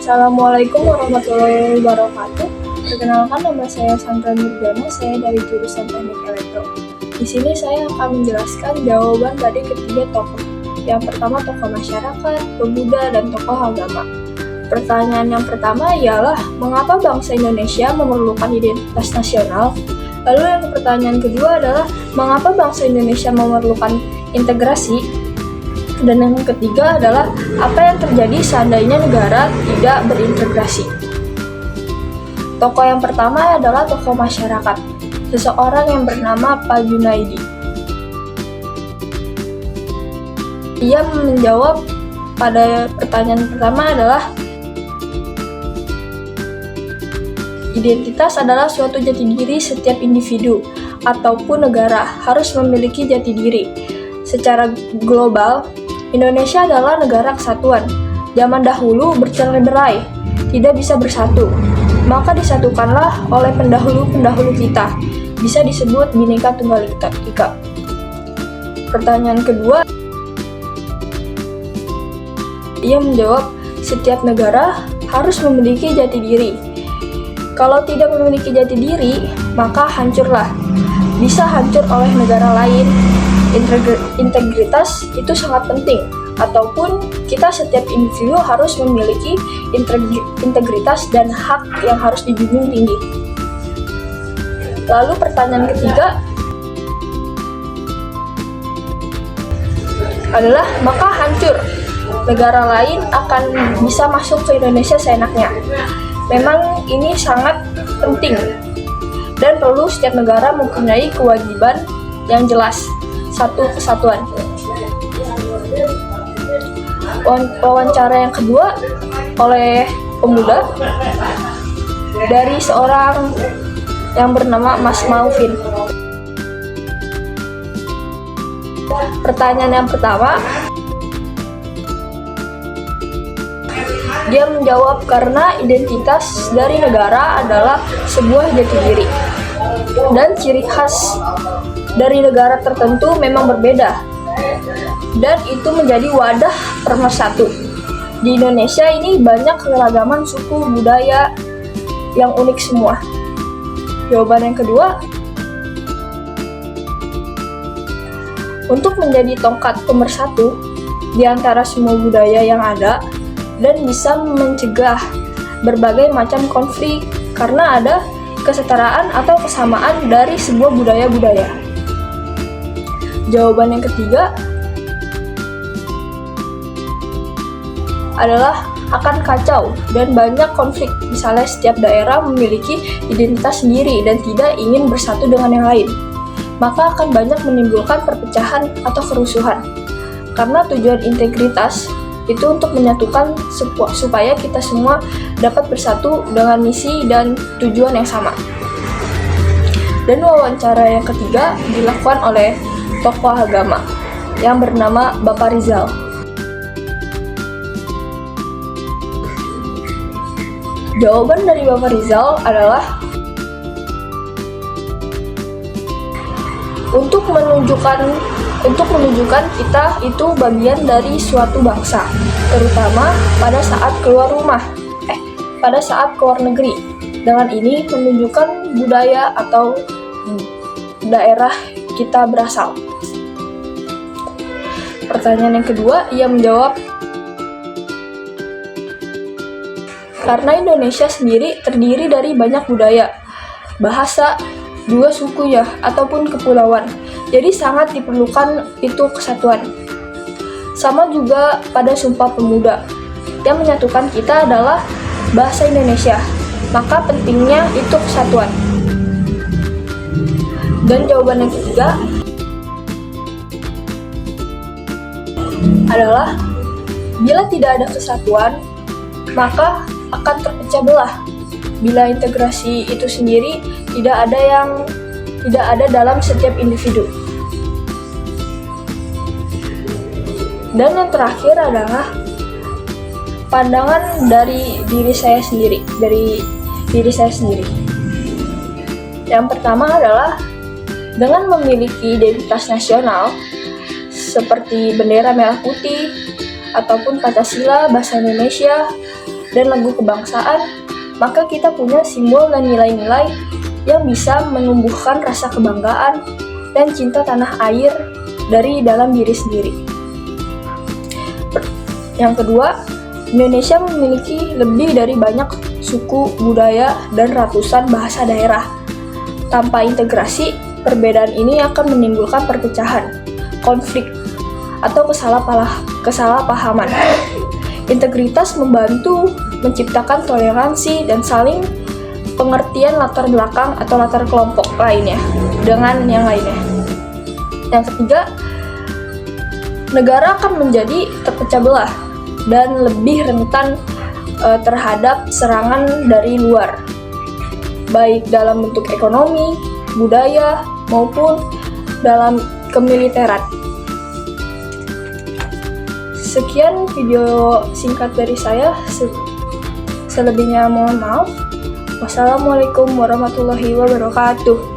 Assalamualaikum warahmatullahi wabarakatuh. Perkenalkan, nama saya Sandra Nurdana, saya dari jurusan Teknik Elektro. Di sini saya akan menjelaskan jawaban dari ketiga tokoh. Yang pertama tokoh masyarakat, pemuda, dan tokoh agama. Pertanyaan yang pertama ialah, mengapa bangsa Indonesia memerlukan identitas nasional? Lalu yang pertanyaan kedua adalah, mengapa bangsa Indonesia memerlukan integrasi? Dan yang ketiga adalah, apa yang terjadi seandainya negara tidak berintegrasi? Tokoh yang pertama adalah tokoh masyarakat, seseorang yang bernama Pak Junaidi. Ia menjawab pada pertanyaan pertama adalah, identitas adalah suatu jati diri setiap individu ataupun negara harus memiliki jati diri. Secara global, Indonesia adalah negara kesatuan. Zaman dahulu bercerai-berai, tidak bisa bersatu. Maka disatukanlah oleh pendahulu-pendahulu kita. Bisa disebut Bhinneka Tunggal Ika. Pertanyaan kedua, ia menjawab, setiap negara harus memiliki jati diri. Kalau tidak memiliki jati diri, maka hancurlah. Bisa hancur oleh negara lain. Integritas itu sangat penting, ataupun kita setiap individu harus memiliki integritas dan hak yang harus dijunjung tinggi. Lalu pertanyaan ketiga adalah, maka hancur. Negara lain akan bisa masuk ke Indonesia seenaknya. Memang ini sangat penting dan perlu setiap negara mempunyai kewajiban yang jelas. Satu, kesatuan. Wawancara yang kedua oleh pemuda dari seorang yang bernama Mas Maufin. Pertanyaan yang pertama, dia menjawab karena identitas dari negara adalah sebuah jati diri dan ciri khas dari negara tertentu memang berbeda, dan itu menjadi wadah pemersatu. Di Indonesia ini banyak keragaman suku budaya yang unik semua. Jawaban yang kedua, untuk menjadi tongkat pemersatu di antara semua budaya yang ada dan bisa mencegah berbagai macam konflik karena ada kesetaraan atau kesamaan dari sebuah budaya-budaya. Jawaban yang ketiga adalah akan kacau dan banyak konflik. Misalnya setiap daerah memiliki identitas sendiri dan tidak ingin bersatu dengan yang lain. Maka akan banyak menimbulkan perpecahan atau kerusuhan. Karena tujuan integritas itu untuk menyatukan supaya kita semua dapat bersatu dengan misi dan tujuan yang sama. Dan wawancara yang ketiga dilakukan oleh tokoh agama yang bernama Bapak Rizal. Jawaban dari Bapak Rizal adalah, untuk menunjukkan kita itu bagian dari suatu bangsa, terutama pada saat keluar negeri. Dengan ini menunjukkan budaya atau daerah kita berasal. Pertanyaan yang kedua, ia menjawab, karena Indonesia sendiri terdiri dari banyak budaya, bahasa, juga suku ataupun kepulauan. Jadi sangat diperlukan itu kesatuan. Sama juga pada Sumpah Pemuda. Yang menyatukan kita adalah bahasa Indonesia. Maka pentingnya itu kesatuan. Dan jawaban yang ketiga adalah, bila tidak ada kesatuan, maka akan terpecah belah. Bila integrasi itu sendiri tidak ada dalam setiap individu. Dan yang terakhir adalah pandangan dari diri saya sendiri. Yang pertama adalah, dengan memiliki identitas nasional seperti bendera merah putih ataupun Pancasila, bahasa Indonesia, dan lagu kebangsaan, maka kita punya simbol dan nilai-nilai yang bisa menumbuhkan rasa kebanggaan dan cinta tanah air dari dalam diri sendiri. Yang kedua, Indonesia memiliki lebih dari banyak suku, budaya, dan ratusan bahasa daerah. Tanpa integrasi, perbedaan ini akan menimbulkan perpecahan, konflik, atau kesalahpahaman. Integritas membantu menciptakan toleransi dan saling pengertian latar belakang atau latar kelompok lainnya dengan yang lainnya. Yang ketiga, negara akan menjadi terpecah belah dan lebih rentan terhadap serangan dari luar, baik dalam bentuk ekonomi, budaya, maupun dalam kemiliteran. Sekian video singkat dari saya, selebihnya mohon maaf. Wassalamualaikum warahmatullahi wabarakatuh.